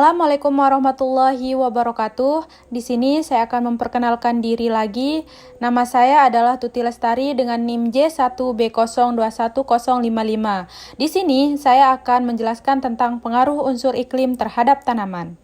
Assalamualaikum warahmatullahi wabarakatuh. Di sini saya akan memperkenalkan diri lagi. Nama saya adalah Tuti Lestari dengan NIM J1B021055. Di sini saya akan menjelaskan tentang pengaruh unsur iklim terhadap tanaman.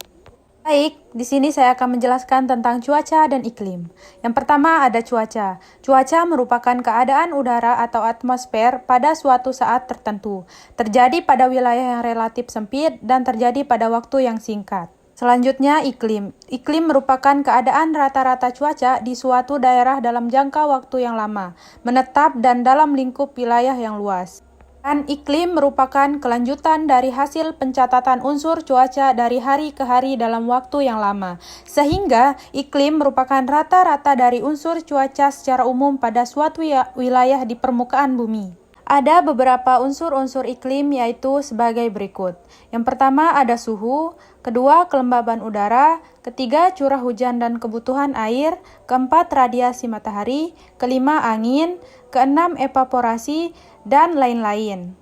Baik, di sini saya akan menjelaskan tentang cuaca dan iklim. Yang pertama ada cuaca. Cuaca merupakan keadaan udara atau atmosfer pada suatu saat tertentu. Terjadi pada wilayah yang relatif sempit dan terjadi pada waktu yang singkat. Selanjutnya iklim. Iklim merupakan keadaan rata-rata cuaca di suatu daerah dalam jangka waktu yang lama, menetap dan dalam lingkup wilayah yang luas. Dan iklim merupakan kelanjutan dari hasil pencatatan unsur cuaca dari hari ke hari dalam waktu yang lama. Sehingga iklim merupakan rata-rata dari unsur cuaca secara umum pada suatu wilayah di permukaan bumi. Ada beberapa unsur-unsur iklim yaitu sebagai berikut. Yang pertama ada suhu, kedua kelembaban udara, ketiga curah hujan dan kebutuhan air, keempat radiasi matahari, kelima angin, keenam evaporasi, dan lain-lain.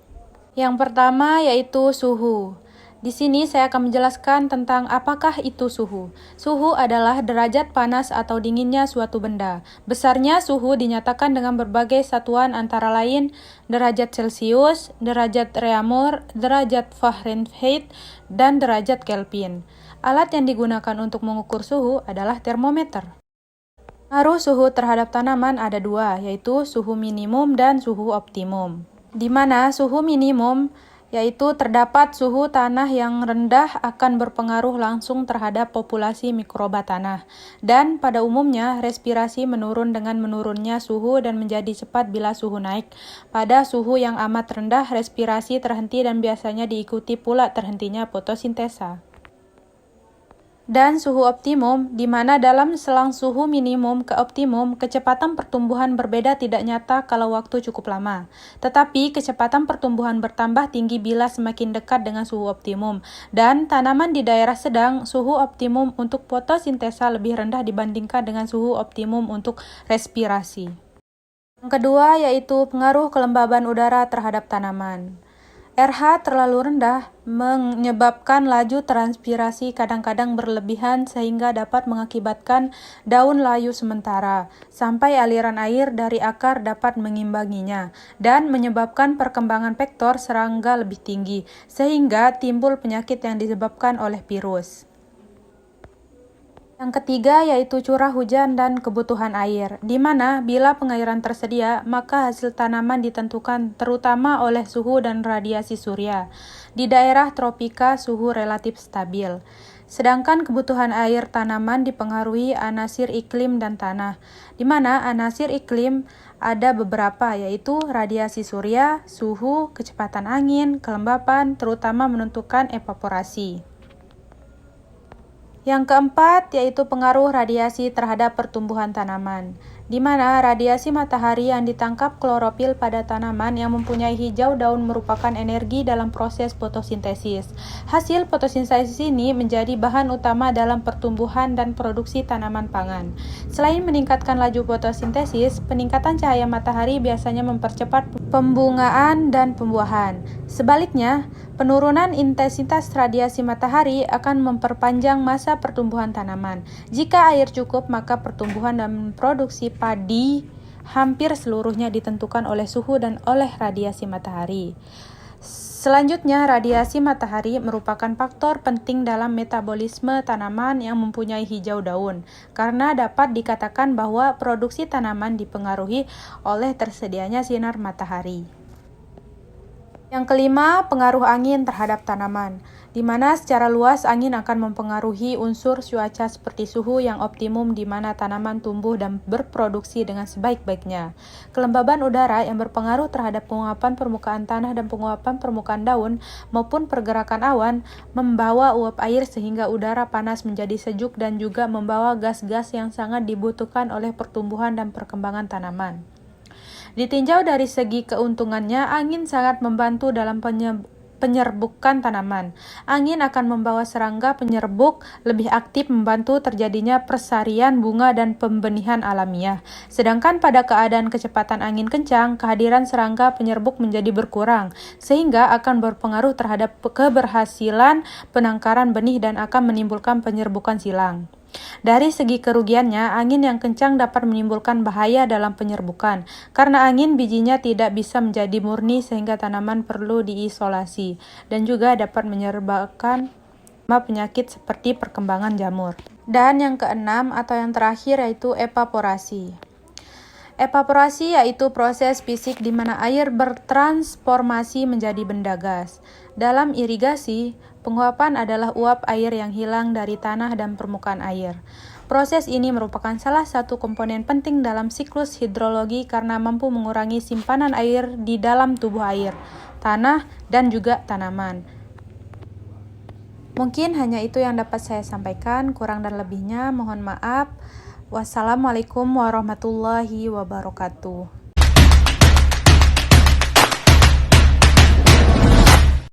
Yang pertama yaitu suhu. Di sini saya akan menjelaskan tentang apakah itu suhu. Suhu adalah derajat panas atau dinginnya suatu benda. Besarnya suhu dinyatakan dengan berbagai satuan antara lain derajat Celcius, derajat Reaumur, derajat Fahrenheit, dan derajat Kelvin. Alat yang digunakan untuk mengukur suhu adalah termometer. Pengaruh suhu terhadap tanaman ada dua, yaitu suhu minimum dan suhu optimum. Di mana suhu minimum yaitu terdapat suhu tanah yang rendah akan berpengaruh langsung terhadap populasi mikroba tanah. Dan pada umumnya respirasi menurun dengan menurunnya suhu dan menjadi cepat bila suhu naik. Pada suhu yang amat rendah respirasi terhenti dan biasanya diikuti pula terhentinya fotosintesa. Dan suhu optimum, di mana dalam selang suhu minimum ke optimum, kecepatan pertumbuhan berbeda tidak nyata kalau waktu cukup lama. Tetapi kecepatan pertumbuhan bertambah tinggi bila semakin dekat dengan suhu optimum. Dan tanaman di daerah sedang, suhu optimum untuk fotosintesa lebih rendah dibandingkan dengan suhu optimum untuk respirasi. Yang kedua yaitu pengaruh kelembaban udara terhadap tanaman. RH terlalu rendah menyebabkan laju transpirasi kadang-kadang berlebihan sehingga dapat mengakibatkan daun layu sementara, sampai aliran air dari akar dapat mengimbanginya, dan menyebabkan perkembangan vektor serangga lebih tinggi, sehingga timbul penyakit yang disebabkan oleh virus. Yang ketiga yaitu curah hujan dan kebutuhan air, di mana bila pengairan tersedia, maka hasil tanaman ditentukan terutama oleh suhu dan radiasi surya. Di daerah tropika suhu relatif stabil. Sedangkan kebutuhan air tanaman dipengaruhi anasir iklim dan tanah, di mana anasir iklim ada beberapa yaitu radiasi surya, suhu, kecepatan angin, kelembapan, terutama menentukan evaporasi. Yang keempat yaitu pengaruh radiasi terhadap pertumbuhan tanaman, di mana radiasi matahari yang ditangkap klorofil pada tanaman yang mempunyai hijau daun merupakan energi dalam proses fotosintesis. Hasil fotosintesis ini menjadi bahan utama dalam pertumbuhan dan produksi tanaman pangan. Selain meningkatkan laju fotosintesis, peningkatan cahaya matahari biasanya mempercepat pembungaan dan pembuahan. Sebaliknya, penurunan intensitas radiasi matahari akan memperpanjang masa pertumbuhan tanaman. Jika air cukup, maka pertumbuhan dan produksi padi hampir seluruhnya ditentukan oleh suhu dan oleh radiasi matahari. Selanjutnya, radiasi matahari merupakan faktor penting dalam metabolisme tanaman yang mempunyai hijau daun, karena dapat dikatakan bahwa produksi tanaman dipengaruhi oleh tersedianya sinar matahari. Yang kelima, pengaruh angin terhadap tanaman, di mana secara luas angin akan mempengaruhi unsur cuaca seperti suhu yang optimum di mana tanaman tumbuh dan berproduksi dengan sebaik-baiknya. Kelembaban udara yang berpengaruh terhadap penguapan permukaan tanah dan penguapan permukaan daun maupun pergerakan awan membawa uap air sehingga udara panas menjadi sejuk dan juga membawa gas-gas yang sangat dibutuhkan oleh pertumbuhan dan perkembangan tanaman. Ditinjau dari segi keuntungannya, angin sangat membantu dalam penyerbukan tanaman. Angin akan membawa serangga penyerbuk lebih aktif membantu terjadinya persarian bunga dan pembenihan alamiah. Sedangkan pada keadaan kecepatan angin kencang, kehadiran serangga penyerbuk menjadi berkurang, sehingga akan berpengaruh terhadap keberhasilan penangkaran benih dan akan menimbulkan penyerbukan silang. Dari segi kerugiannya, angin yang kencang dapat menimbulkan bahaya dalam penyerbukan. Karena angin, bijinya tidak bisa menjadi murni sehingga tanaman perlu diisolasi dan juga dapat menyebabkan penyakit seperti perkembangan jamur. Dan yang keenam atau yang terakhir yaitu evaporasi. Evaporasi yaitu proses fisik di mana air bertransformasi menjadi benda gas. Dalam irigasi, penguapan adalah uap air yang hilang dari tanah dan permukaan air. Proses ini merupakan salah satu komponen penting dalam siklus hidrologi karena mampu mengurangi simpanan air di dalam tubuh air, tanah, dan juga tanaman. Mungkin hanya itu yang dapat saya sampaikan, kurang dan lebihnya mohon maaf. Wassalamualaikum warahmatullahi wabarakatuh.